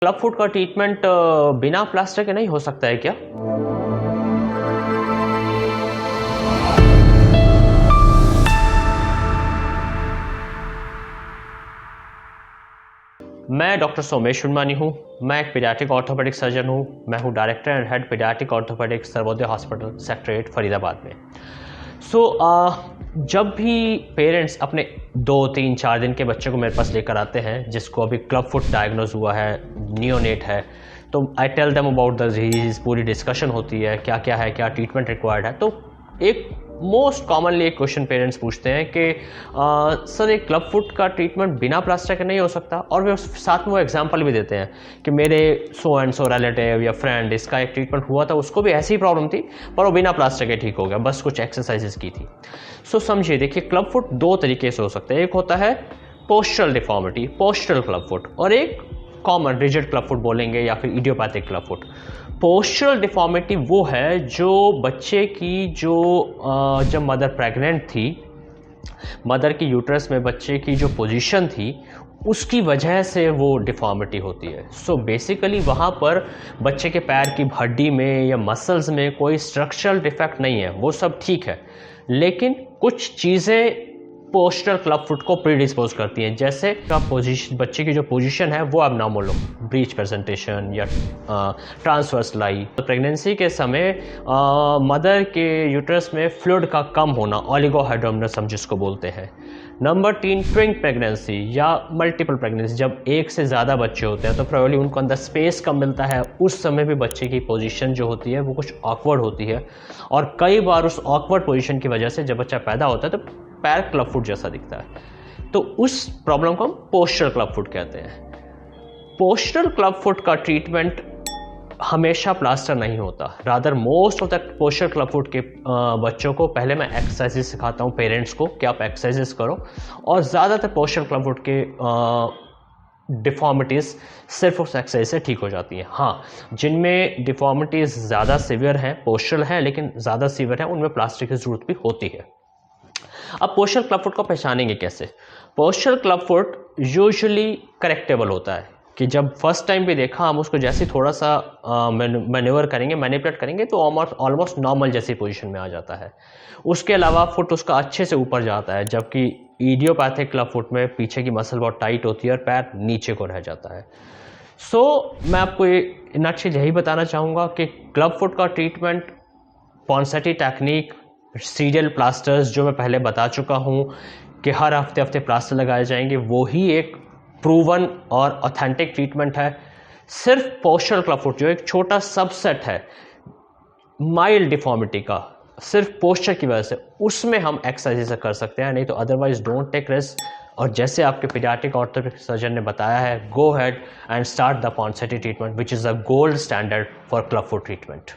Club foot का treatment बिना plaster के नहीं हो सकता है क्या? मैं डॉक्टर सोमेश उनमानी हूँ। मैं एक पीडियाट्रिक ऑर्थोपेडिक सर्जन हूँ। मैं हूँ director and head paediatric orthopaedic Sarvodaya hospital sector 8 Faridabad में। जब भी पेरेंट्स अपने 2-3-4 दिन के बच्चे को मेरे पास लेकर आते हैं जिसको अभी क्लब फुट डायग्नोज हुआ है, नियोनेट है, तो I tell them about the disease, पूरी डिस्कशन होती है क्या क्या है, क्या ट्रीटमेंट रिक्वायर्ड है। तो एक मोस्ट कॉमनली एक क्वेश्चन पेरेंट्स पूछते हैं कि सर एक क्लब फुट का ट्रीटमेंट बिना प्लास्टर के नहीं हो सकता, और वे साथ में वो एग्जांपल भी देते हैं कि मेरे सो एंड सो रिलेटिव या फ्रेंड इसका एक ट्रीटमेंट हुआ था, उसको भी ऐसी प्रॉब्लम थी पर वो बिना प्लास्टर के ठीक हो गया, बस कुछ एक्सरसाइजेस की थी। समझिए, देखिए क्लब फुट दो तरीके से हो सकता है। एक होता है postural deformity, postural club foot, और एक कॉमन रिजिड क्लब फुट बोलेंगे या फिर idiopathic club foot. Postural deformity वो है जो बच्चे की जब मदर प्रेग्नेंट थी, मदर की यूट्रस में बच्चे की जो पोजीशन थी उसकी वजह से वो डिफॉर्मिटी होती है। बेसिकली वहाँ पर बच्चे के पैर की हड्डी में या मसल्स में कोई स्ट्रक्चरल डिफेक्ट नहीं है, वो सब ठीक है, लेकिन कुछ चीज़ें पोस्चरल क्लब फुट को प्रीडिस्पोज करती हैं, जैसे पोजीशन, बच्चे की जो पोजीशन है वो एबनॉर्मल हो, ब्रीच प्रेजेंटेशन या ट्रांसवर्स लाई। तो प्रेगनेंसी के समय मदर के यूट्रस में फ्लूइड का कम होना, ओलिगोहाइड्रोमनस हम जिसको बोलते हैं। नंबर 3, ट्विन प्रेगनेंसी या मल्टीपल प्रेगनेंसी, जब एक से ज़्यादा बच्चे होते हैं तो प्रोबेबली उनको अंदर स्पेस कम मिलता है, उस समय भी बच्चे की पोजीशन जो होती है वो कुछ ऑकवर्ड होती है, और कई बार उस ऑकवर्ड पोजीशन की वजह से जब बच्चा पैदा होता है तो पैर क्लब फुट जैसा दिखता है। तो उस प्रॉब्लम को हम पोस्चरल क्लब फुट कहते हैं। पोस्चरल क्लब फुट का ट्रीटमेंट हमेशा प्लास्टर नहीं होता, rather most of the postural club foot के बच्चों को पहले मैं एक्सरसाइजेस सिखाता हूँ पेरेंट्स को कि आप एक्सरसाइजेस करो, और ज़्यादातर पोस्चरल क्लब फुट के डिफॉर्मिटीज़ सिर्फ उस एक्सरसाइज से ठीक हो जाती हैं। हाँ, जिनमें डिफॉर्मिटीज़ ज़्यादा सीवियर हैं, पोस्चरल हैं लेकिन ज़्यादा सीवियर हैं, उनमें प्लास्टर की ज़रूरत भी होती है। अब पोस्चरल क्लब फुट को पहचानेंगे कैसे? पोस्चरल क्लब फुट यूजुअली करेक्टेबल होता है कि जब फर्स्ट टाइम भी देखा हम उसको जैसे थोड़ा सा मैन्यूवर करेंगे, मैनिपुलेट करेंगे तो ऑलमोस्ट नॉर्मल जैसी पोजीशन में आ जाता है। उसके अलावा फुट उसका अच्छे से ऊपर जाता है, जबकि इडियोपैथिक क्लब फुट में पीछे की मसल बहुत टाइट होती है और पैर नीचे को रह जाता है। मैं आपको इन नटशेल यही बताना चाहूँगा कि क्लब फुट का treatment Ponseti technique, serial plasters जो मैं पहले बता चुका हूँ कि हर हफ्ते प्लास्टर लगाए जाएंगे, वो ही एक प्रूवन और ऑथेंटिक ट्रीटमेंट है। सिर्फ पोस्चरल क्लब फुट जो एक छोटा सबसेट है माइल्ड डिफॉर्मिटी का, सिर्फ पोस्चर की वजह से, उसमें हम एक्सरसाइज कर सकते हैं, नहीं तो अदरवाइज डोंट टेक रिस्क। और जैसे आपके पीडियाट्रिक ऑर्थोपेडिक सर्जन ने बताया है, go ahead and start the Ponseti treatment which is a gold standard for club foot treatment.